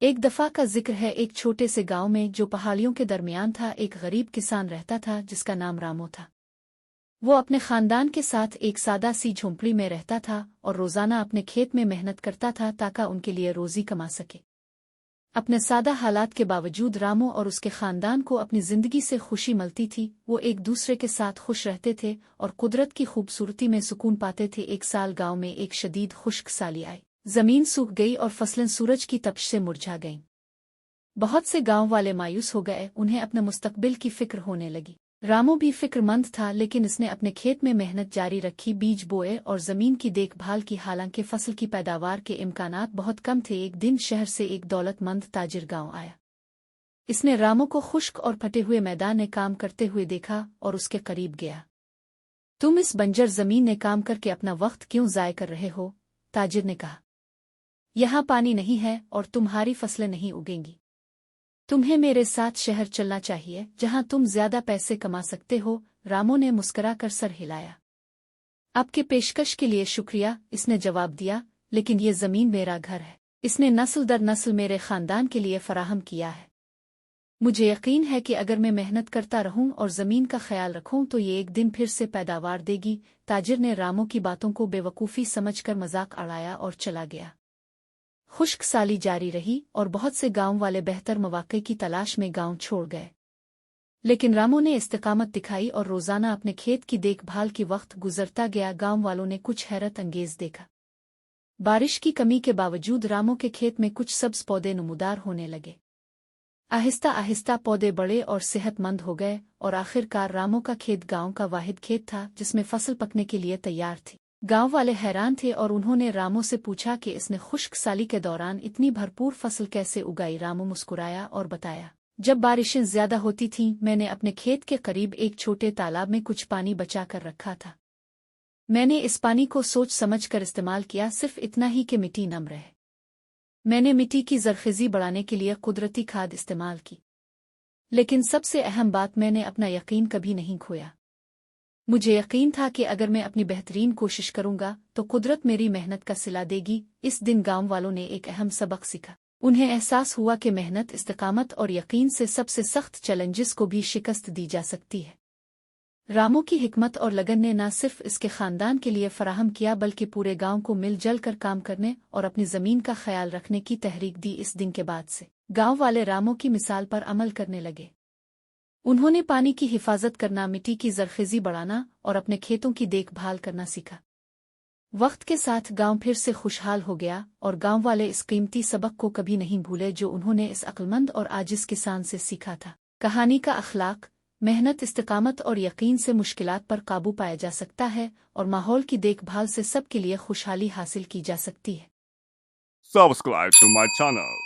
एक दफा का जिक्र है, एक छोटे से गांव में जो पहाड़ियों के दरमियान था, एक गरीब किसान रहता था जिसका नाम रामू था। वो अपने खानदान के साथ एक सादा सी झोंपड़ी में रहता था और रोजाना अपने खेत में मेहनत करता था ताकि उनके लिए रोजी कमा सके। अपने सादा हालात के बावजूद रामू और उसके खानदान को अपनी जिंदगी से खुशी मिलती थी। वो एक दूसरे के साथ खुश रहते थे और कुदरत की खूबसूरती में सुकून पाते थे। एक साल गांव में एक शदीद खुश्क साली आई। जमीन सूख गई और फसलें सूरज की तपिश से मुरझा गईं। बहुत से गांव वाले मायूस हो गए, उन्हें अपने मुस्तकबिल की फिक्र होने लगी। रामू भी फिक्रमंद था, लेकिन इसने अपने खेत में मेहनत जारी रखी, बीज बोए और जमीन की देखभाल की। हालांकि फसल की पैदावार के इम्कानात बहुत कम थे। एक दिन शहर से एक दौलतमंद ताजिर गांव आया। इसने रामू को खुश्क और फटे हुए मैदान में काम करते हुए देखा और उसके करीब गया। तुम इस बंजर जमीन में काम करके अपना वक्त क्यों ज़ाय कर रहे हो? ताजिर ने कहा। यहाँ पानी नहीं है और तुम्हारी फसलें नहीं उगेंगी। तुम्हें मेरे साथ शहर चलना चाहिए जहां तुम ज्यादा पैसे कमा सकते हो। रामू ने मुस्कुरा कर सर हिलाया। आपके पेशकश के लिए शुक्रिया, इसने जवाब दिया, लेकिन ये जमीन मेरा घर है। इसने नस्ल दर नस्ल मेरे खानदान के लिए फराहम किया है। मुझे यकीन है कि अगर मैं मेहनत करता रहूं और जमीन का ख्याल रखूं तो ये एक दिन फिर से पैदावार देगी। ताजिर ने रामू की बातों को बेवकूफ़ी समझकर मजाक उड़ाया और चला गया। खुश्क साली जारी रही और बहुत से गांव वाले बेहतर मौके की तलाश में गांव छोड़ गए। लेकिन रामू ने इस्तिकामत दिखाई और रोजाना अपने खेत की देखभाल की। वक्त गुजरता गया, गांव वालों ने कुछ हैरत अंगेज देखा। बारिश की कमी के बावजूद रामू के खेत में कुछ सब्ज पौधे नमूदार होने लगे। आहिस्ता आहिस्ता पौधे बड़े और सेहतमंद हो गए और आखिरकार रामू का खेत गांव का वाहिद खेत था जिसमें फसल पकने के लिए तैयार थी। गांव वाले हैरान थे और उन्होंने रामू से पूछा कि इसने खुश्क साली के दौरान इतनी भरपूर फसल कैसे उगाई। रामू मुस्कुराया और बताया, जब बारिशें ज्यादा होती थीं, मैंने अपने खेत के करीब एक छोटे तालाब में कुछ पानी बचा कर रखा था। मैंने इस पानी को सोच समझ कर इस्तेमाल किया, सिर्फ इतना ही कि मिट्टी नम रहे। मैंने मिट्टी की जरखेज़ी बढ़ाने के लिए कुदरती खाद इस्तेमाल की, लेकिन सबसे अहम बात, मैंने अपना यकीन कभी नहीं खोया। मुझे यकीन था कि अगर मैं अपनी बेहतरीन कोशिश करूंगा तो कुदरत मेरी मेहनत का सिला देगी। इस दिन गांव वालों ने एक अहम सबक सीखा। उन्हें एहसास हुआ कि मेहनत, इस्तिकामत और यकीन से सबसे सख्त चैलेंजेस को भी शिकस्त दी जा सकती है। रामू की हिकमत और लगन ने न सिर्फ इसके खानदान के लिए फराहम किया बल्कि पूरे गांव को मिलजुल कर काम करने और अपनी जमीन का ख्याल रखने की तहरीक दी। इस दिन के बाद से गांव वाले रामू की मिसाल पर अमल करने लगे। उन्होंने पानी की हिफाजत करना, मिट्टी की जरखेज़ी बढ़ाना और अपने खेतों की देखभाल करना सीखा। वक्त के साथ गांव फिर से खुशहाल हो गया और गांव वाले इस कीमती सबक को कभी नहीं भूले जो उन्होंने इस अक्लमंद और आजिज किसान से सीखा था। कहानी का अखलाक, मेहनत, इस्तिकामत और यकीन से मुश्किलात पर काबू पाया जा सकता है और माहौल की देखभाल से सबके लिए खुशहाली हासिल की जा सकती है। Subscribe to my channel.